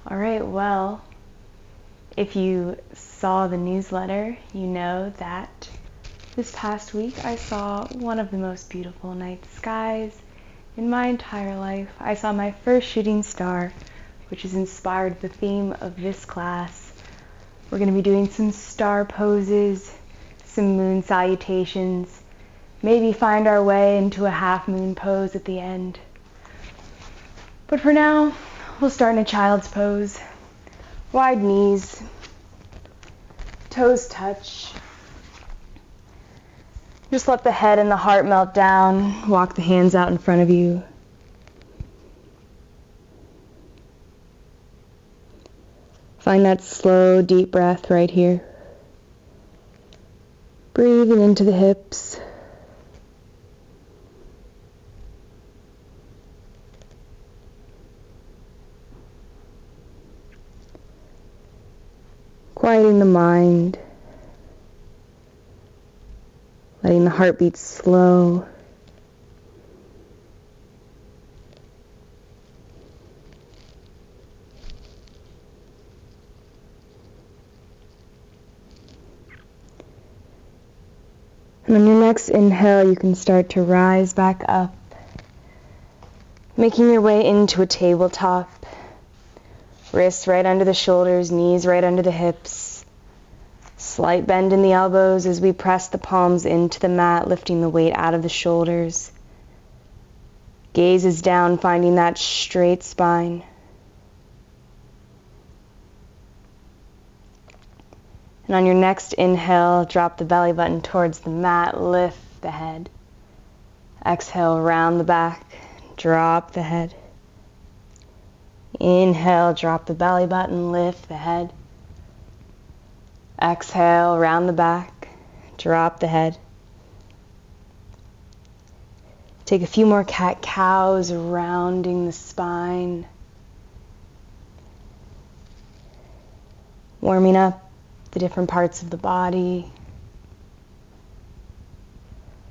All right, well, if you saw the newsletter, you know that this past week I saw one of the most beautiful night skies in my entire life. I saw my first shooting star, which is inspired the theme of this class. We're going to be doing some star poses, some moon salutations, maybe find our way into a half moon pose at the end. But for now, we'll start in a child's pose. Wide knees, toes touch. Just let the head and the heart melt down. Walk the hands out in front of you. Find that slow, deep breath right here. Breathing into the hips. Quieting the mind. Letting the heartbeat slow. And on your next inhale, you can start to rise back up, making your way into a tabletop. Wrists right under the shoulders, knees right under the hips. Slight bend in the elbows as we press the palms into the mat, lifting the weight out of the shoulders. Gaze is down, finding that straight spine. And on your next inhale, drop the belly button towards the mat, lift the head. Exhale, round the back, drop the head. Inhale, drop the belly button, lift the head. Exhale, round the back, drop the head. Take a few more cat-cows, rounding the spine. Warming up the different parts of the body.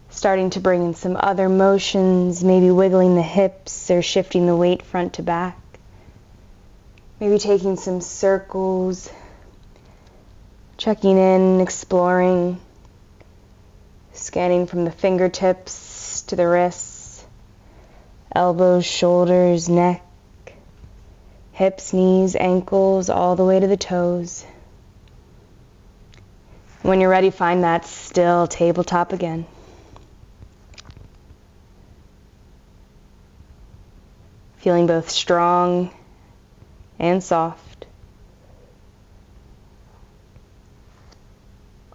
Starting to bring in some other motions, maybe wiggling the hips or shifting the weight front to back. Maybe taking some circles, checking in, exploring, scanning from the fingertips to the wrists, elbows, shoulders, neck, hips, knees, ankles, all the way to the toes. When you're ready, find that still tabletop again. Feeling both strong and soft.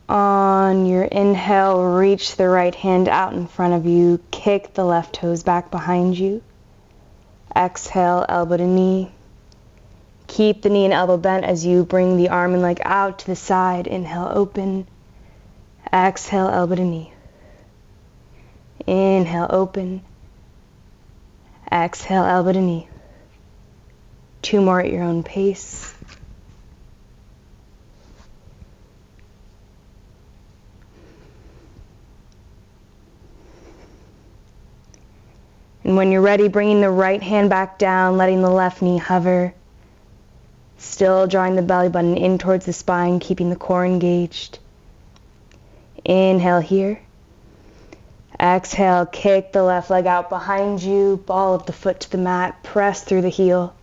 On your inhale, reach the right hand out in front of you. Kick the left toes back behind you. Exhale, elbow to knee. Keep the knee and elbow bent as you bring the arm and leg out to the side. Inhale, open. Exhale, elbow to knee. Inhale, open. Exhale, elbow to knee. 2 more at your own pace. And when you're ready, bringing the right hand back down, letting the left knee hover. Still drawing the belly button in towards the spine, keeping the core engaged. Inhale here. Exhale, kick the left leg out behind you, ball of the foot to the mat, press through the heel.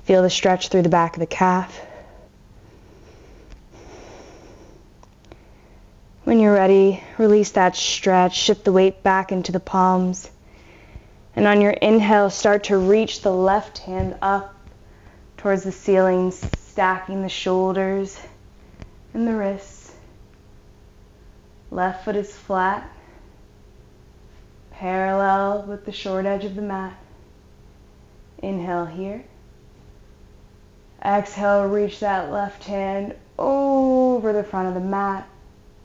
Feel the stretch through the back of the calf. When you're ready, release that stretch, shift the weight back into the palms. And on your inhale, start to reach the left hand up towards the ceiling, stacking the shoulders and the wrists. Left foot is flat, parallel with the short edge of the mat. Inhale here. Exhale, reach that left hand over the front of the mat,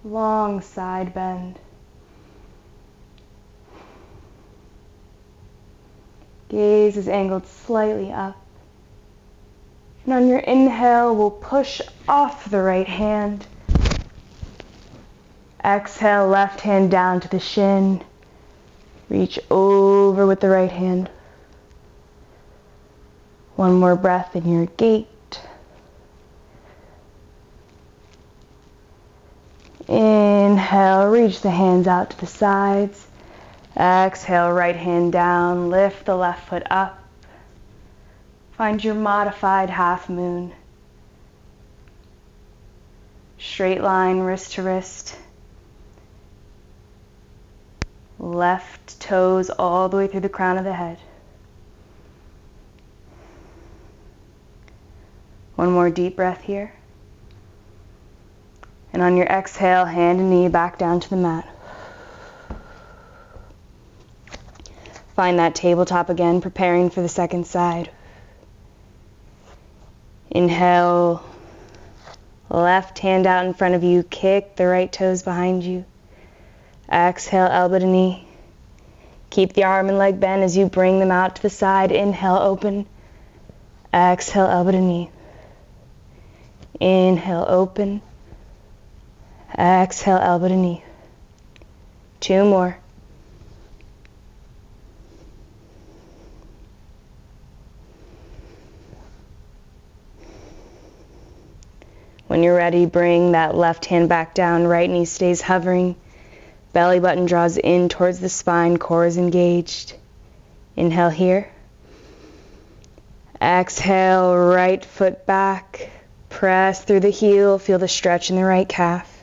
long side bend. Gaze is angled slightly up. And on your inhale, we'll push off the right hand. Exhale, left hand down to the shin. Reach over with the right hand. One more breath in your gate. Inhale, reach the hands out to the sides. Exhale, right hand down, lift the left foot up. Find your modified half moon. Straight line, wrist to wrist. Left toes all the way through the crown of the head. One more deep breath here. And on your exhale, hand and knee back down to the mat. Find that tabletop again, preparing for the second side. Inhale, left hand out in front of you, kick the right toes behind you. Exhale, elbow to knee. Keep the arm and leg bent as you bring them out to the side. Inhale, open. Exhale, elbow to knee. Inhale, open. Exhale, elbow to knee. 2 more. When you're ready, bring that left hand back down. Right knee stays hovering. Belly button draws in towards the spine. Core is engaged. Inhale here. Exhale, right foot back. Press through the heel. Feel the stretch in the right calf.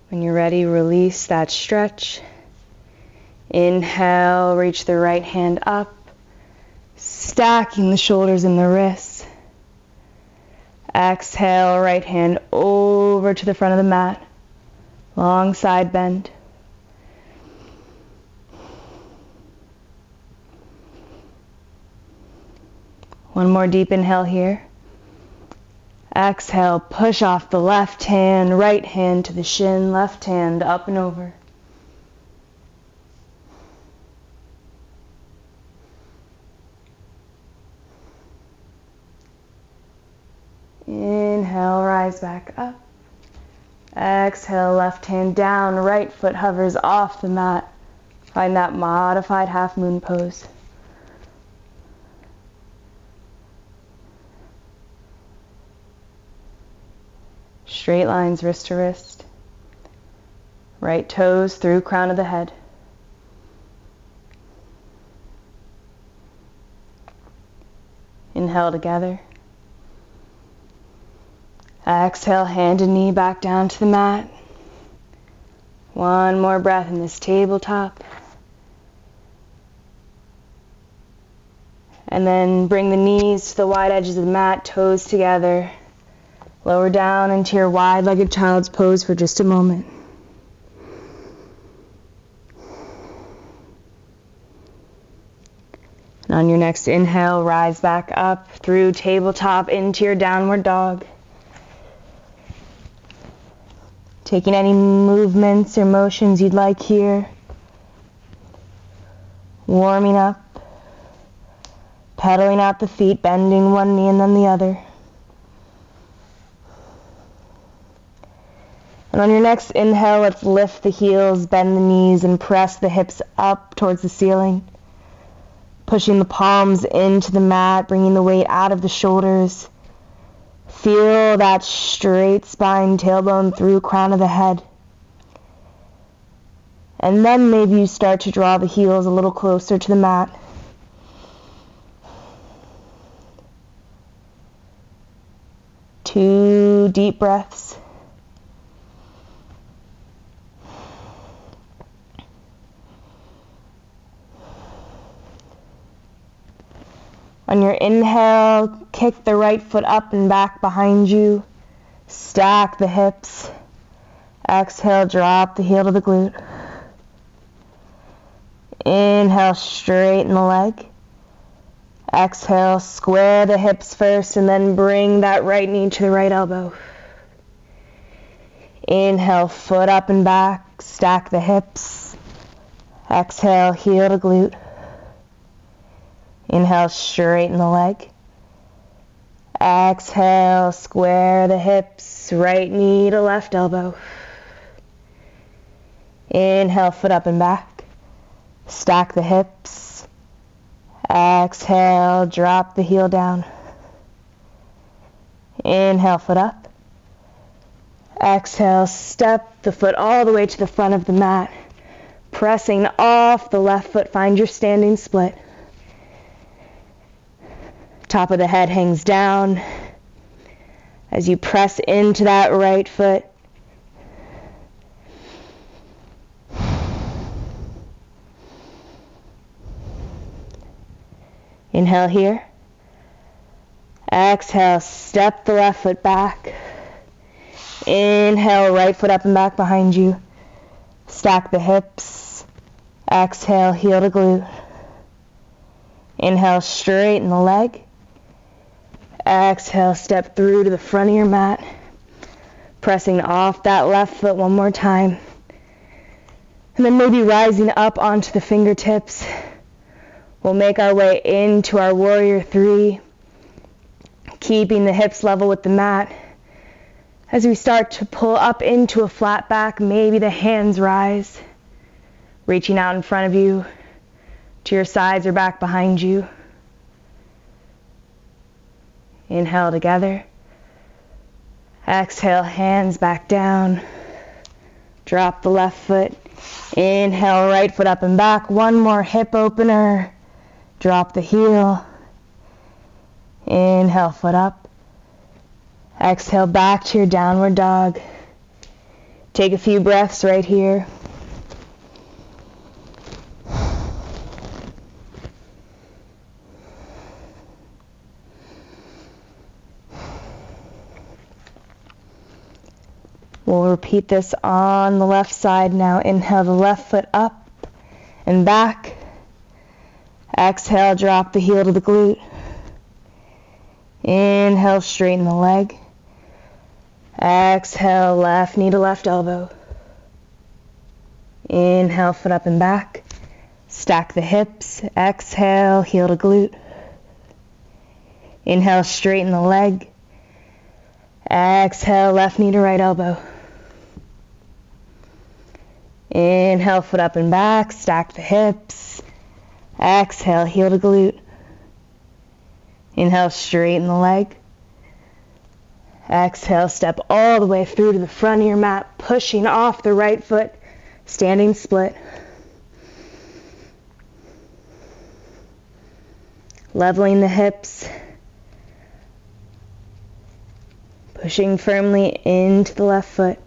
When you're ready, release that stretch. Inhale, reach the right hand up, stacking the shoulders and the wrists. Exhale, right hand over to the front of the mat, long side bend. One more deep inhale here. Exhale, push off the left hand, right hand to the shin, left hand up and over. Inhale, rise back up. Exhale, left hand down, right foot hovers off the mat. Find that modified half moon pose. Straight lines, wrist to wrist. Right toes through crown of the head. Inhale together. Exhale, hand and knee back down to the mat. One more breath in this tabletop. And then bring the knees to the wide edges of the mat, toes together. Lower down into your wide-legged child's pose for just a moment. And on your next inhale, rise back up through tabletop into your downward dog. Taking any movements or motions you'd like here. Warming up. Pedaling out the feet, bending one knee and then the other. And on your next inhale, let's lift the heels, bend the knees, and press the hips up towards the ceiling. Pushing the palms into the mat, bringing the weight out of the shoulders. Feel that straight spine, tailbone through crown of the head. And then maybe you start to draw the heels a little closer to the mat. Two deep breaths. On your inhale, kick the right foot up and back behind you. Stack the hips. Exhale, drop the heel to the glute. Inhale, straighten the leg. Exhale, square the hips first and then bring that right knee to the right elbow. Inhale, foot up and back, stack the hips. Exhale, heel to glute. Inhale, straighten the leg. Exhale, square the hips, right knee to left elbow. Inhale, foot up and back. Stack the hips. Exhale, drop the heel down. Inhale, foot up. Exhale, step the foot all the way to the front of the mat. Pressing off the left foot, find your standing split. Top of the head hangs down as you press into that right foot. Inhale here. Exhale, step the left foot back. Inhale, right foot up and back behind you. Stack the hips. Exhale, heel to glute. Inhale, straighten the leg. Exhale, step through to the front of your mat. Pressing off that left foot one more time. And then maybe rising up onto the fingertips. We'll make our way into our warrior three, keeping the hips level with the mat. As we start to pull up into a flat back, maybe the hands rise, reaching out in front of you, to your sides or back behind you. Inhale together. Exhale, hands back down. Drop the left foot. Inhale, right foot up and back. One more hip opener. Drop the heel. Inhale, foot up. Exhale, back to your downward dog. Take a few breaths right here. We'll repeat this on the left side now. Inhale the left foot up and back. Exhale, drop the heel to the glute. Inhale, straighten the leg. Exhale, left knee to left elbow. Inhale, foot up and back. Stack the hips. Exhale, heel to glute. Inhale, straighten the leg. Exhale, left knee to right elbow. Inhale, foot up and back. Stack the hips. Exhale, heel to glute. Inhale, straighten the leg. Exhale, step all the way through to the front of your mat, pushing off the right foot, standing split. Leveling the hips. Pushing firmly into the left foot.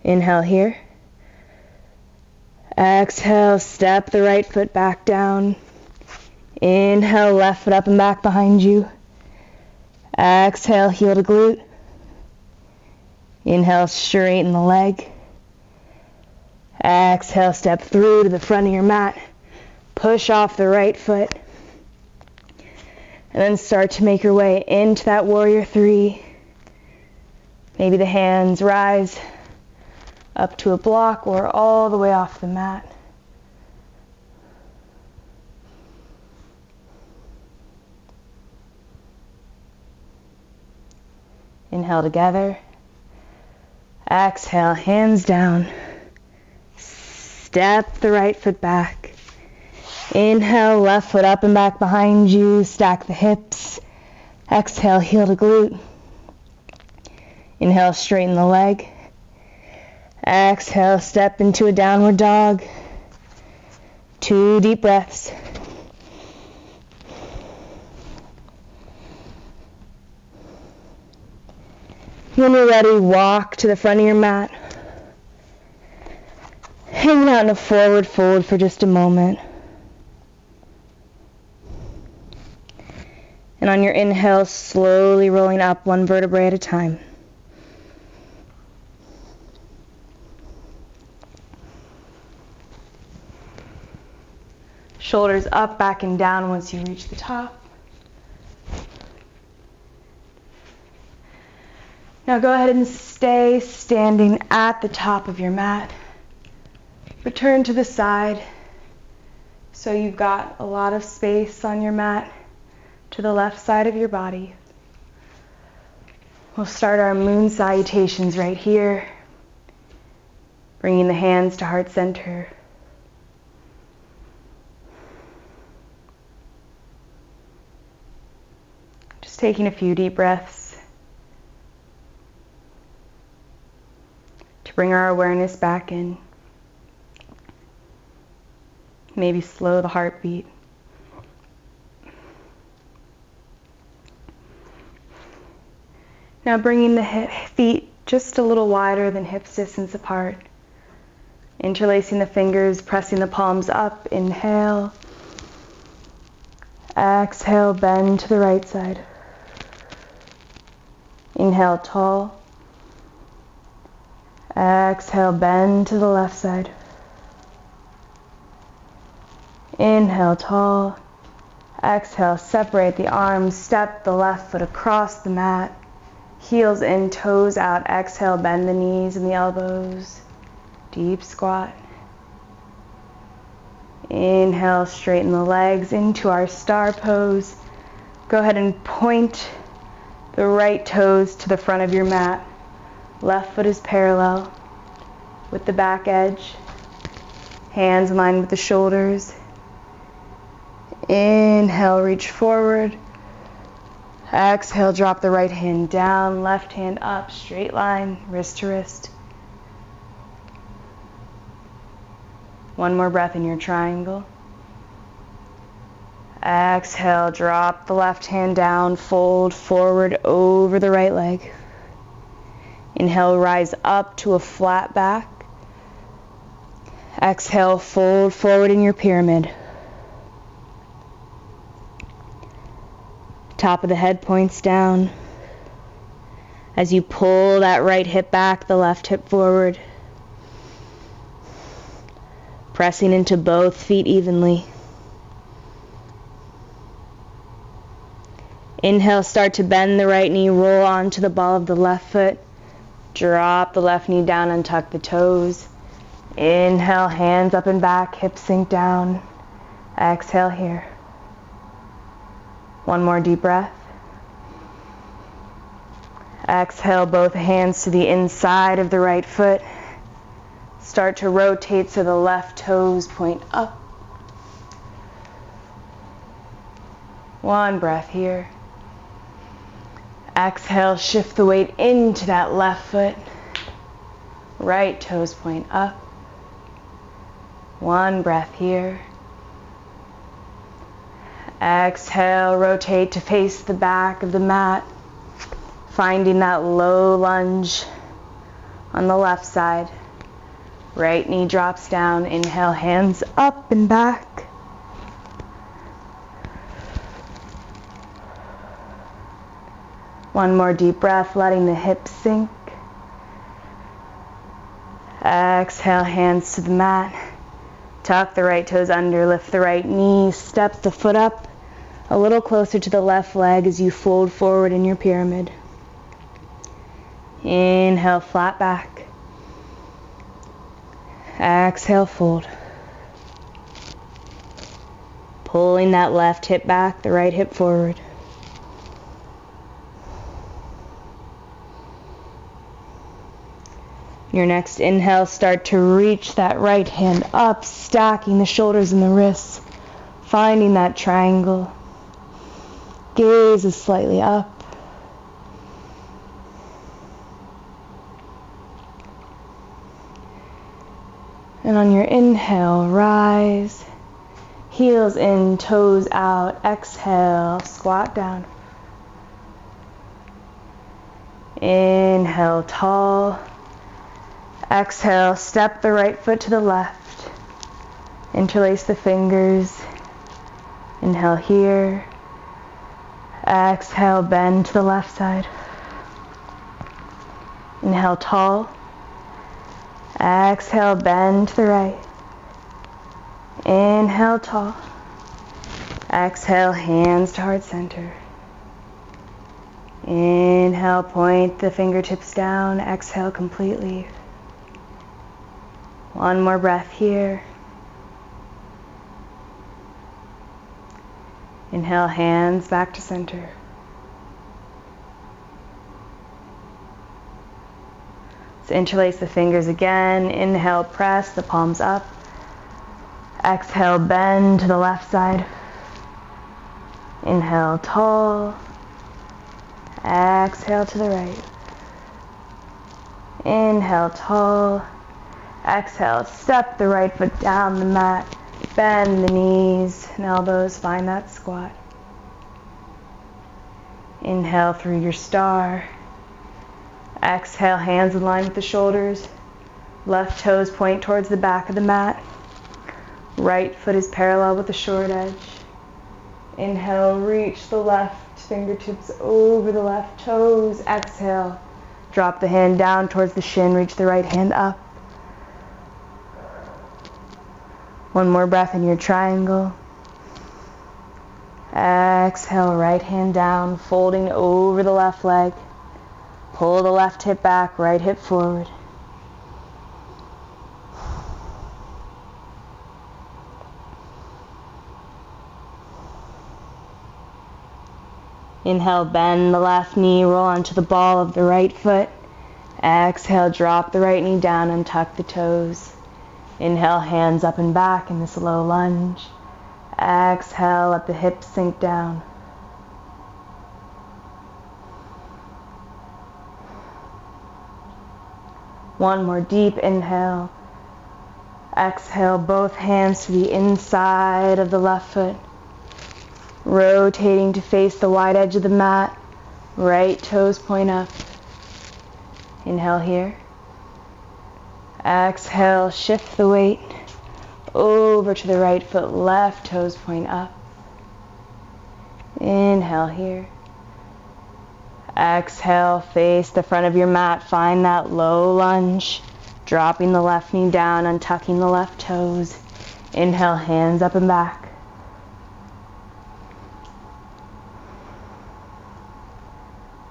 Inhale here. Exhale, step the right foot back down. Inhale, left foot up and back behind you. Exhale, heel to glute. Inhale, straighten the leg. Exhale, step through to the front of your mat. Push off the right foot. And then start to make your way into that warrior three. Maybe the hands rise up to a block or all the way off the mat. Inhale together. Exhale, hands down. Step the right foot back. Inhale, left foot up and back behind you. Stack the hips. Exhale, heel to glute. Inhale, straighten the leg. Exhale, step into a downward dog. 2 deep breaths. When you're ready, walk to the front of your mat. Hanging out in a forward fold for just a moment. And on your inhale, slowly rolling up one vertebrae at a time. Shoulders up, back, and down once you reach the top. Now go ahead and stay standing at the top of your mat. Return to the side so you've got a lot of space on your mat to the left side of your body. We'll start our moon salutations right here, bringing the hands to heart center. Just taking a few deep breaths to bring our awareness back in. Maybe slow the heartbeat. Now bringing the feet just a little wider than hips distance apart. Interlacing the fingers, pressing the palms up. Inhale. Exhale, bend to the right side. Inhale, tall. Exhale, bend to the left side. Inhale, tall. Exhale, separate the arms, step the left foot across the mat. Heels in, toes out. Exhale, bend the knees and the elbows. Deep squat. Inhale, straighten the legs into our star pose. Go ahead and point the right toes to the front of your mat. Left foot is parallel with the back edge. Hands in line with the shoulders. Inhale, reach forward. Exhale, drop the right hand down, left hand up, straight line, wrist to wrist. One more breath in your triangle. Exhale, drop the left hand down, fold forward over the right leg. Inhale, rise up to a flat back. Exhale, fold forward in your pyramid. Top of the head points down. As you pull that right hip back, the left hip forward. Pressing into both feet evenly. Inhale, start to bend the right knee, roll onto the ball of the left foot. Drop the left knee down and tuck the toes. Inhale, hands up and back, hips sink down. Exhale here. One more deep breath. Exhale, both hands to the inside of the right foot. Start to rotate so the left toes point up. One breath here. Exhale, shift the weight into that left foot. Right toes point up. One breath here. Exhale, rotate to face the back of the mat, finding that low lunge on the left side. Right knee drops down. Inhale, hands up and back. One more deep breath, letting the hips sink. Exhale, hands to the mat. Tuck the right toes under, lift the right knee, step the foot up a little closer to the left leg as you fold forward in your pyramid. Inhale, flat back. Exhale, fold. Pulling that left hip back, the right hip forward. Your next inhale, start to reach that right hand up, stacking the shoulders and the wrists, finding that triangle. Gaze is slightly up. And on your inhale, rise. Heels in, toes out. Exhale, squat down. Inhale, tall. Exhale, step the right foot to the left. Interlace the fingers. Inhale here. Exhale, bend to the left side. Inhale, tall. Exhale, bend to the right. Inhale, tall. Exhale, hands to heart center. Inhale, point the fingertips down. Exhale completely. One more breath here. Inhale, hands back to center. So interlace the fingers again. Inhale, press the palms up. Exhale, bend to the left side. Inhale, tall. Exhale to the right. Inhale, tall. Exhale, step the right foot down the mat. Bend the knees and elbows, find that squat. Inhale through your star. Exhale, hands in line with the shoulders. Left toes point towards the back of the mat. Right foot is parallel with the short edge. Inhale, reach the left fingertips over the left toes. Exhale, drop the hand down towards the shin, reach the right hand up. One more breath in your triangle. Exhale, right hand down, folding over the left leg. Pull the left hip back, right hip forward. Inhale, bend the left knee, roll onto the ball of the right foot. Exhale, drop the right knee down and tuck the toes. Inhale, hands up and back in this low lunge. Exhale, let the hips sink down. One more deep inhale. Exhale, both hands to the inside of the left foot. Rotating to face the wide edge of the mat. Right toes point up. Inhale here. Exhale, shift the weight over to the right foot, left toes point up. Inhale here. Exhale, face the front of your mat, find that low lunge. Dropping the left knee down, untucking the left toes. Inhale, hands up and back.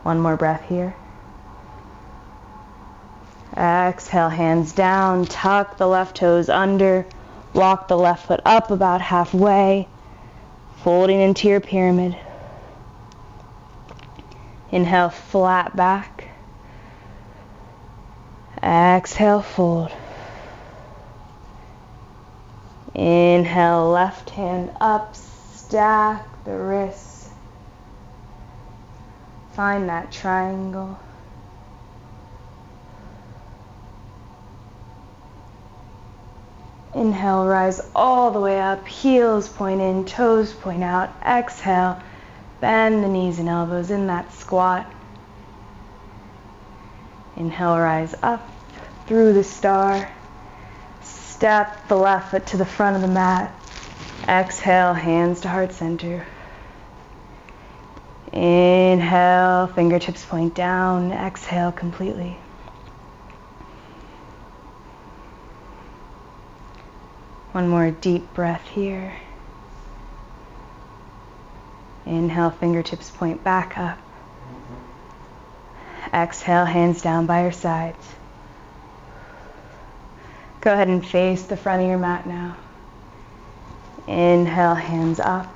One more breath here. Exhale, hands down, tuck the left toes under, walk the left foot up about halfway, folding into your pyramid. Inhale, flat back. Exhale, fold. Inhale, left hand up, stack the wrists. Find that triangle. Inhale, rise all the way up, heels point in, toes point out. Exhale, bend the knees and elbows in that squat. Inhale, rise up through the star. Step the left foot to the front of the mat. Exhale, hands to heart center. Inhale, fingertips point down. Exhale completely. One more deep breath here. Inhale, fingertips point back up. Exhale, hands down by your sides. Go ahead and face the front of your mat now. Inhale, hands up.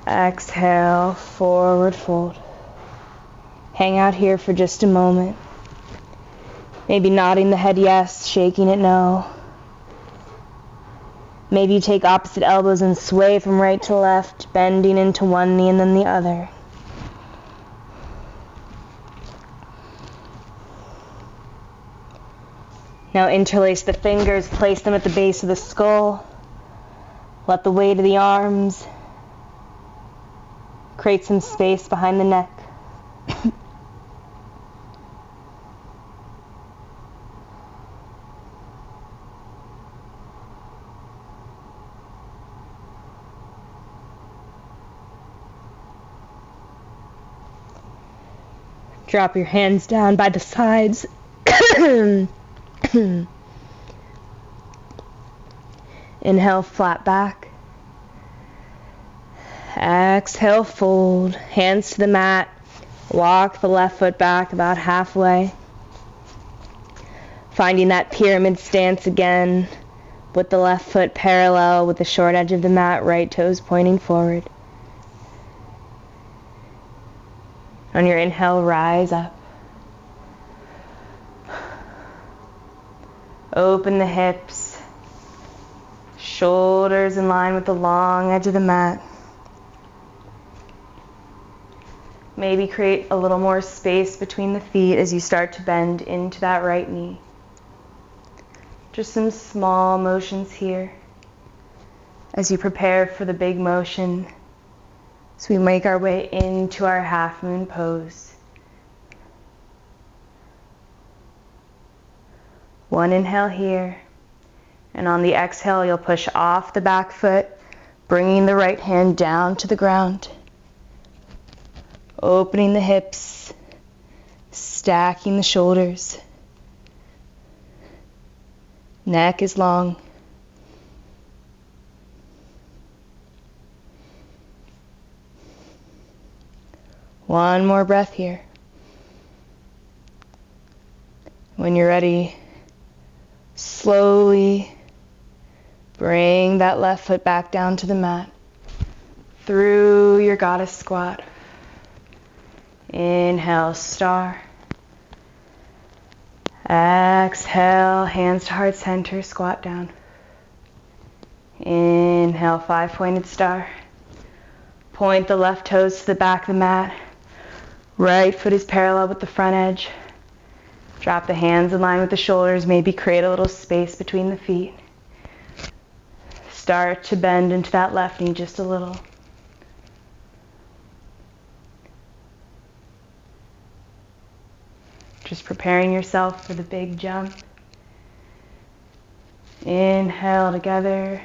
Exhale, forward fold. Hang out here for just a moment. Maybe nodding the head yes, shaking it no. Maybe you take opposite elbows and sway from right to left, bending into one knee and then the other. Now interlace the fingers, place them at the base of the skull. Let the weight of the arms create some space behind the neck. Drop your hands down by the sides. Inhale, flat back. Exhale, fold. Hands to the mat. Walk the left foot back about halfway. Finding that pyramid stance again. with the left foot parallel with the short edge of the mat, right toes pointing forward. On your inhale, rise up. Open the hips, shoulders in line with the long edge of the mat. Maybe create a little more space between the feet as you start to bend into that right knee. Just some small motions here as you prepare for the big motion as we make our way into our half moon pose. One inhale here, and on the exhale you'll push off the back foot, bringing the right hand down to the ground. Opening the hips, stacking the shoulders. Neck is long. One more breath here. When you're ready, slowly bring that left foot back down to the mat through your goddess squat. Inhale, star. Exhale, hands to heart center, squat down. Inhale, 5-pointed star. Point the left toes to the back of the mat. Right foot is parallel with the front edge. Drop the hands in line with the shoulders. Maybe create a little space between the feet. Start to bend into that left knee just a little. Just preparing yourself for the big jump. Inhale together.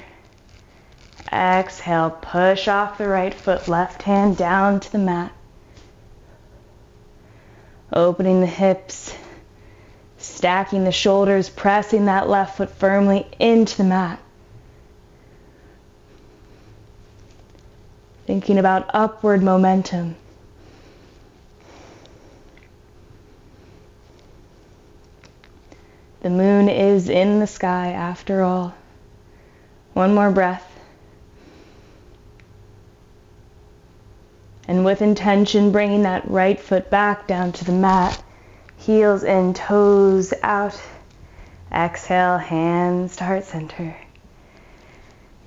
Exhale, push off the right foot, left hand down to the mat. Opening the hips, stacking the shoulders, pressing that left foot firmly into the mat. Thinking about upward momentum. The moon is in the sky after all. One more breath. And with intention, bringing that right foot back down to the mat. Heels in, toes out. Exhale, hands to heart center.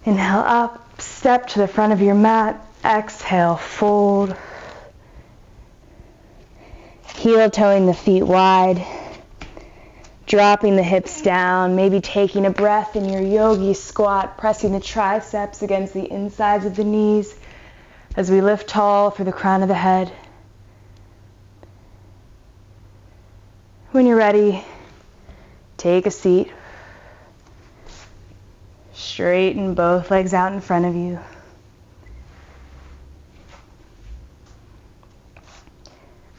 Inhale up, step to the front of your mat. Exhale, fold. Heel toeing the feet wide. Dropping the hips down, maybe taking a breath in your yogi squat, pressing the triceps against the insides of the knees as we lift tall through the crown of the head. When you're ready, take a seat. Straighten both legs out in front of you.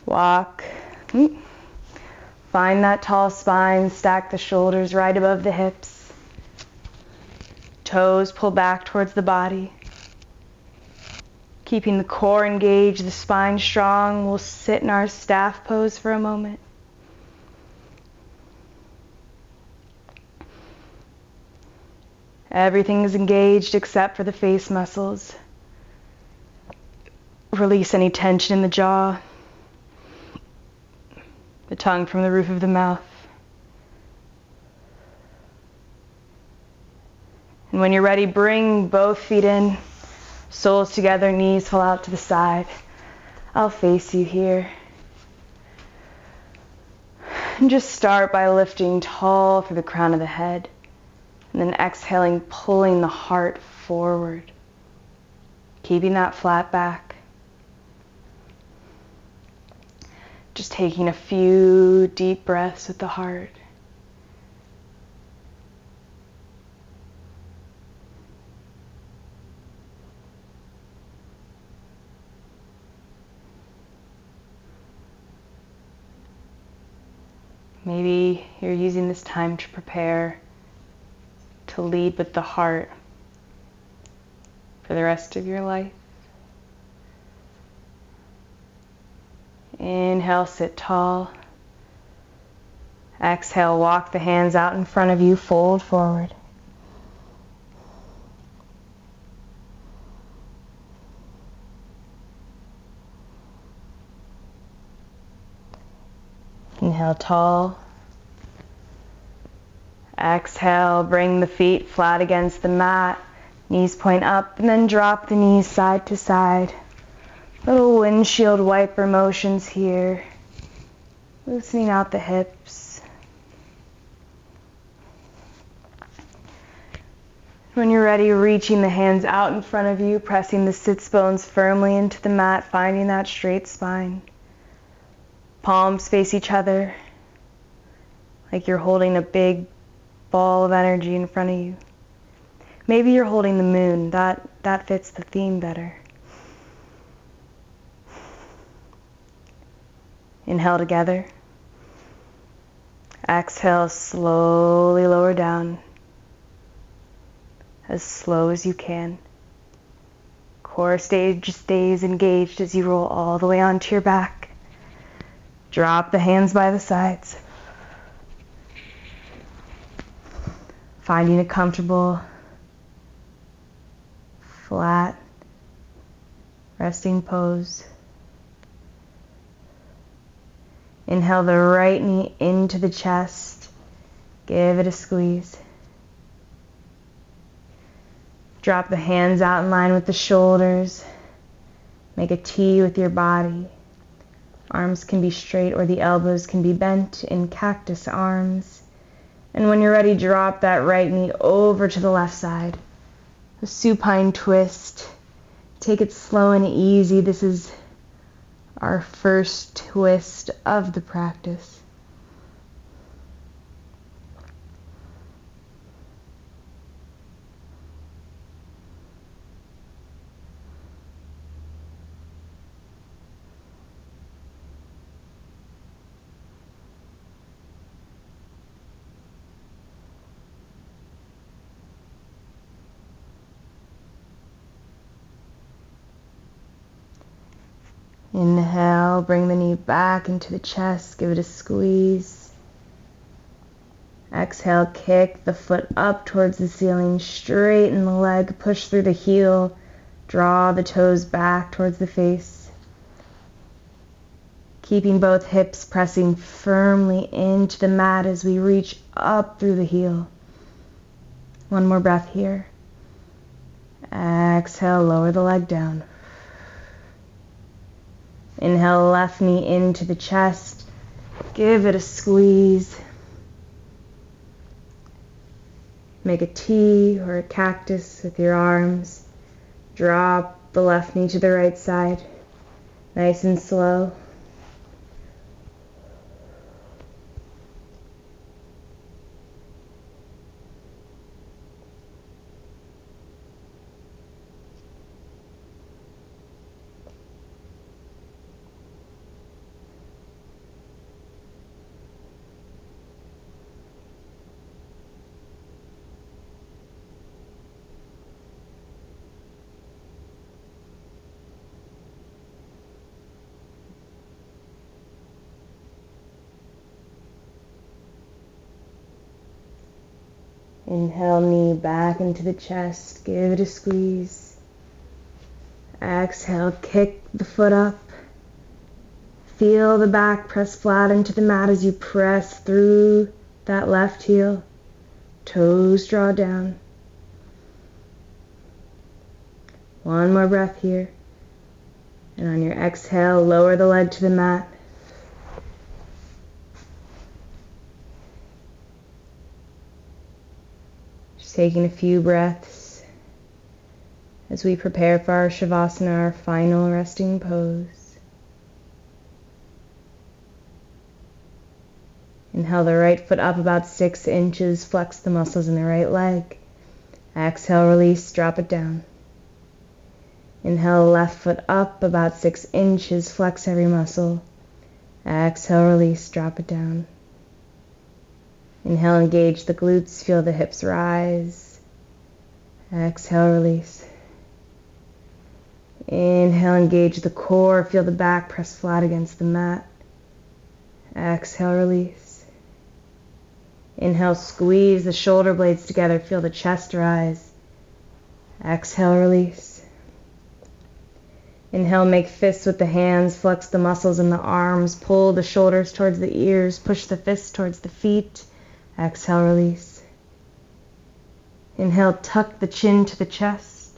Walk. Find that tall spine, stack the shoulders right above the hips. Toes pull back towards the body. Keeping the core engaged, the spine strong, we'll sit in our staff pose for a moment. Everything is engaged except for the face muscles. Release any tension in the jaw. The tongue from the roof of the mouth. And when you're ready, bring both feet in, soles together, knees fall out to the side. I'll face you here. And just start by lifting tall through the crown of the head. And then exhaling, pulling the heart forward. Keeping that flat back. Just taking a few deep breaths with the heart. Maybe you're using this time to prepare to lead with the heart for the rest of your life. Inhale, sit tall. Exhale, walk the hands out in front of you, fold forward. Inhale tall. Exhale, bring the feet flat against the mat. Knees point up and then drop the knees side to side. Little windshield wiper motions here. Loosening out the hips. When you're ready, reaching the hands out in front of you, pressing the sits bones firmly into the mat, finding that straight spine. Palms face each other, like you're holding a big ball of energy in front of you. Maybe you're holding the moon. That fits the theme better. Inhale together. Exhale, slowly lower down. As slow as you can. Core stays engaged as you roll all the way onto your back. Drop the hands by the sides. Finding a comfortable, flat, resting pose. Inhale the right knee into the chest. Give it a squeeze. Drop the hands out in line with the shoulders. Make a T with your body. Arms can be straight or the elbows can be bent in cactus arms. And when you're ready, drop that right knee over to the left side. A supine twist. Take it slow and easy. This is our first twist of the practice. Inhale, bring the knee back into the chest, give it a squeeze. Exhale, kick the foot up towards the ceiling, straighten the leg, push through the heel, draw the toes back towards the face. Keeping both hips pressing firmly into the mat as we reach up through the heel. One more breath here. Exhale, lower the leg down. Inhale, left knee into the chest. Give it a squeeze. Make a T or a cactus with your arms. Drop the left knee to the right side. Nice and slow. Inhale, knee back into the chest. Give it a squeeze. Exhale, kick the foot up. Feel the back press flat into the mat as you press through that left heel. Toes draw down. One more breath here. And on your exhale, lower the leg to the mat. Taking a few breaths as we prepare for our Shavasana, our final resting pose. Inhale the right foot up about 6 inches, flex the muscles in the right leg. Exhale, release, drop it down. Inhale, left foot up about 6 inches, flex every muscle. Exhale, release, drop it down. Inhale, engage the glutes, feel the hips rise. Exhale, release. Inhale, engage the core, feel the back press flat against the mat. Exhale, release. Inhale, squeeze the shoulder blades together, feel the chest rise. Exhale, release. Inhale, make fists with the hands, flex the muscles in the arms, pull the shoulders towards the ears, push the fists towards the feet. Exhale, release. Inhale, tuck the chin to the chest.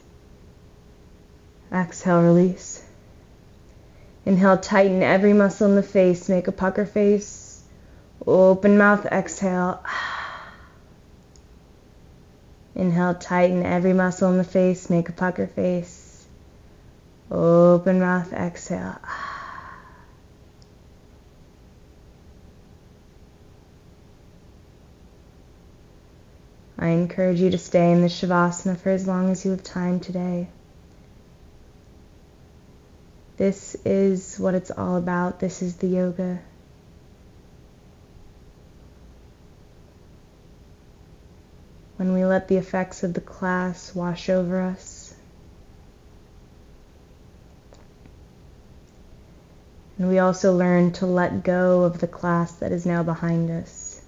Exhale, release. Inhale, tighten every muscle in the face, make a pucker face. Open mouth, exhale. Inhale, tighten every muscle in the face, make a pucker face. Open mouth, exhale. I encourage you to stay in this Shavasana for as long as you have time today. This is what it's all about. This is the yoga. When we let the effects of the class wash over us, and we also learn to let go of the class that is now behind us.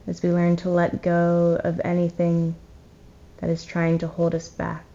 As we learn to let go of anything that is trying to hold us back.